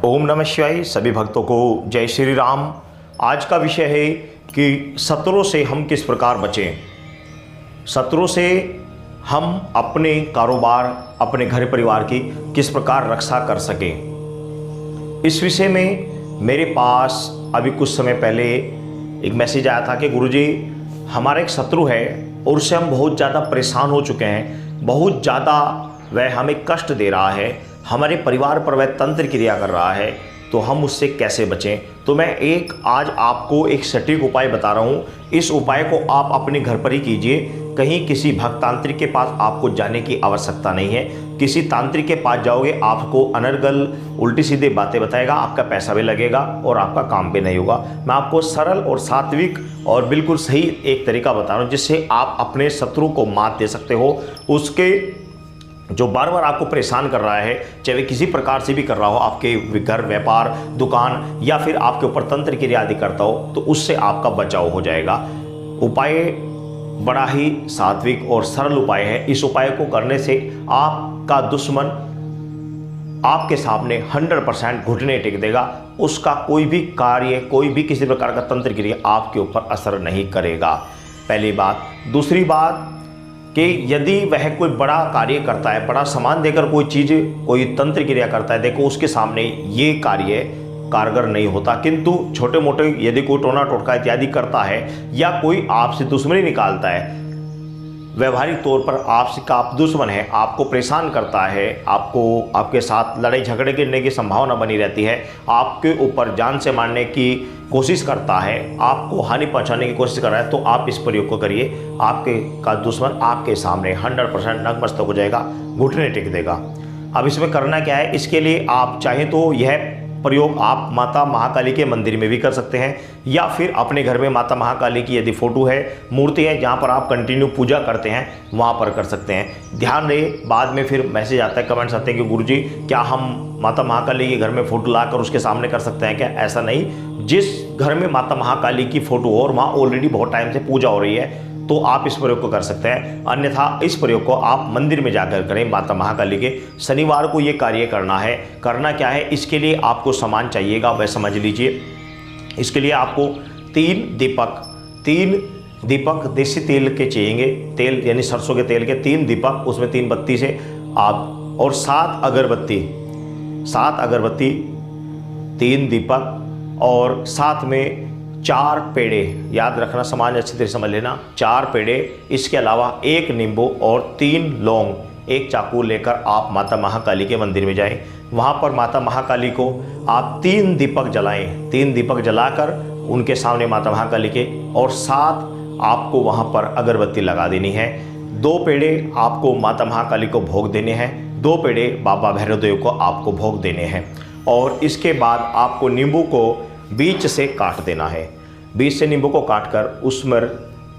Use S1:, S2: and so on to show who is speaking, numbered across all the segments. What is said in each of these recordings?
S1: ओम नमः शिवाय। सभी भक्तों को जय श्री राम। आज का विषय है कि शत्रुओं से हम किस प्रकार बचें। शत्रुओं से हम अपने कारोबार, अपने घर परिवार की किस प्रकार रक्षा कर सकें। इस विषय में मेरे पास अभी कुछ समय पहले एक मैसेज आया था कि गुरुजी, हमारा एक शत्रु है और उससे हम बहुत ज़्यादा परेशान हो चुके हैं, बहुत ज़्यादा वह हमें कष्ट दे रहा है, हमारे परिवार पर वह तंत्र क्रिया कर रहा है, तो हम उससे कैसे बचें। तो मैं आज आपको एक सटीक उपाय बता रहा हूँ। इस उपाय को आप अपने घर पर ही कीजिए। कहीं किसी भक्त तांत्रिक के पास आपको जाने की आवश्यकता नहीं है। किसी तांत्रिक के पास जाओगे आपको अनर्गल उल्टी सीधे बातें बताएगा, आपका पैसा भी लगेगा और आपका काम भी नहीं होगा। मैं आपको सरल और सात्विक और बिल्कुल सही एक तरीका बता रहा हूँ जिससे आप अपने शत्रु को मात दे सकते हो। उसके जो बार बार आपको परेशान कर रहा है, चाहे किसी प्रकार से भी कर रहा हो, आपके घर, व्यापार, दुकान या फिर आपके ऊपर तंत्र क्रिया आदि करता हो, तो उससे आपका बचाव हो जाएगा। उपाय बड़ा ही सात्विक और सरल उपाय है। इस उपाय को करने से आपका दुश्मन आपके सामने 100% घुटने टेक देगा। उसका कोई भी कार्य, कोई भी किसी प्रकार का तंत्र क्रिया आपके ऊपर असर नहीं करेगा। पहली बात। दूसरी बात कि यदि वह कोई बड़ा कार्य करता है, बड़ा सामान देकर कोई चीज़, कोई तंत्र क्रिया करता है, देखो उसके सामने ये कार्य कारगर नहीं होता, किंतु छोटे मोटे यदि कोई टोना टोटका इत्यादि करता है या कोई आपसे दुश्मनी निकालता है, व्यवहारिक तौर पर आपसे का आप दुश्मन है, आपको परेशान करता है, आपके साथ लड़ाई झगड़े करने की संभावना बनी रहती है, आपके ऊपर जान से मारने की कोशिश करता है, आपको हानि पहुंचाने की कोशिश कर रहा है, तो आप इस प्रयोग को करिए। आपके का दुश्मन आपके सामने 100% नतमस्तक हो जाएगा, घुटने टेक देगा। अब इसमें करना क्या है, इसके लिए आप चाहें तो यह प्रयोग आप माता महाकाली के मंदिर में भी कर सकते हैं या फिर अपने घर में माता महाकाली की यदि फोटो है, मूर्ति है, जहाँ पर आप कंटिन्यू पूजा करते हैं, वहाँ पर कर सकते हैं। ध्यान रहे, बाद में फिर मैसेज आता है, कमेंट्स आते हैं कि गुरुजी क्या हम माता महाकाली के घर में फ़ोटो लाकर उसके सामने कर सकते हैं क्या? ऐसा नहीं। जिस घर में माता महाकाली की फ़ोटो हो और वहाँ ऑलरेडी बहुत टाइम से पूजा हो रही है, तो आप इस प्रयोग को कर सकते हैं। अन्यथा इस प्रयोग को आप मंदिर में जाकर करें माता महाकाली के। शनिवार को ये कार्य करना है। करना क्या है, इसके लिए आपको सामान चाहिएगा, वह समझ लीजिए। इसके लिए आपको 3 दीपक देसी तेल के चाहिएंगे, तेल यानी सरसों के तेल के 3 दीपक, उसमें 3 बत्ती से आप, और 7 अगरबत्ती, 3 दीपक और साथ में 4 पेड़े। याद रखना, सामान अच्छी तरह समझ लेना। 4 पेड़े, इसके अलावा 1 नींबू और 3 लौंग, 1 चाकू लेकर आप माता महाकाली के मंदिर में जाएं। वहाँ पर माता महाकाली को आप 3 दीपक जलाएं। 3 दीपक जलाकर उनके सामने माता महाकाली के, और 7 आपको वहाँ पर अगरबत्ती लगा देनी है। 2 पेड़े आपको माता महाकाली को भोग देने हैं, 2 पेड़े बाबा भैरवदेव को आपको भोग देने हैं। और इसके बाद आपको नींबू को बीच से काट देना है। बीच से नींबू को काटकर उसमें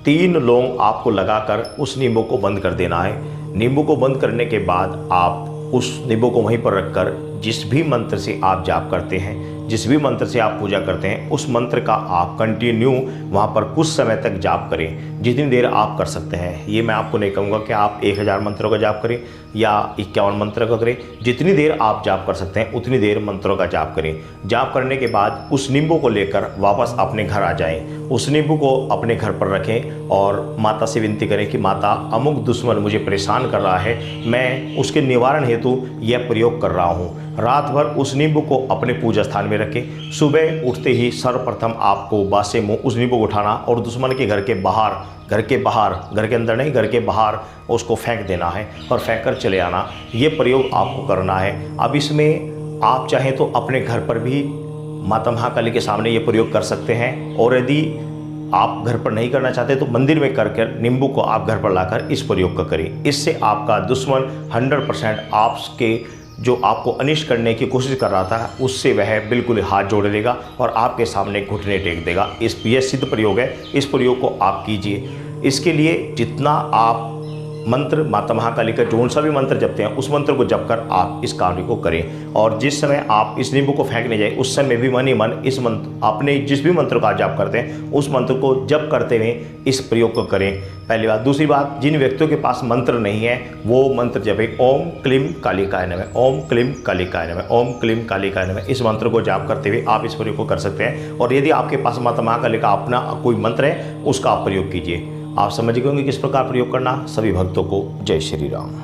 S1: 3 लौंग आपको लगाकर उस नींबू को बंद कर देना है। नींबू को बंद करने के बाद आप उस नींबू को वहीं पर रखकर जिस भी मंत्र से आप जाप करते हैं, जिस भी मंत्र से आप पूजा करते हैं, उस मंत्र का आप कंटिन्यू वहाँ पर कुछ समय तक जाप करें, जितनी देर आप कर सकते हैं। ये मैं आपको नहीं कहूँगा कि आप 1000 मंत्रों का जाप करें या 51 मंत्र का करें। जितनी देर आप जाप कर सकते हैं उतनी देर मंत्रों का जाप करें। जाप करने के बाद उस नींबू को लेकर वापस अपने घर आ जाएं। उस नींबू को अपने घर पर रखें और माता से विनती करें कि माता, अमुक दुश्मन मुझे परेशान कर रहा है, मैं उसके निवारण हेतु यह प्रयोग कर रहा हूँ। रात भर उस नींबू को अपने पूजा स्थान में रखें। सुबह उठते ही सर्वप्रथम आपको बासे मुँह उस नींबू को उठाना और दुश्मन के घर के बाहर, घर के अंदर नहीं, घर के बाहर उसको फेंक देना है और फेंक कर चले आना। ये प्रयोग आपको करना है। अब इसमें आप चाहें तो अपने घर पर भी माता महाकाली के सामने ये प्रयोग कर सकते हैं, और यदि आप घर पर नहीं करना चाहते तो मंदिर में कर नींबू को आप घर पर लाकर इस प्रयोग का करें। इससे आपका दुश्मन 100% आपके जो आपको अनिष्ट करने की कोशिश कर रहा था, उससे वह बिल्कुल हाथ जोड़ देगा और आपके सामने घुटने टेक देगा। यह सिद्ध प्रयोग है। इस प्रयोग को आप कीजिए। इसके लिए जितना आप मंत्र माता महाकाली का जो सभी मंत्र जपते हैं उस मंत्र को जप कर आप इस कार्य को करें। और जिस समय आप इस नींबू को फेंकने जाए उस समय भी मन ही मन इस मंत्र, आपने जिस भी मंत्र का जाप करते हैं उस मंत्र को जप करते हुए इस प्रयोग को करें, पहली बात। दूसरी बात, जिन व्यक्तियों के पास मंत्र नहीं है वो मंत्र जपे ओम क्लीम कालिकाय नमः, ओम क्लीम कालिकाय नमः, ओम क्लीम कालिकाय नमः। इस मंत्र को जाप करते हुए आप इस प्रयोग को कर सकते हैं। और यदि आपके पास माता महाकाली का अपना कोई मंत्र है उसका आप प्रयोग कीजिए। आप समझ गए होंगे किस प्रकार प्रयोग करना। सभी भक्तों को जय श्री राम।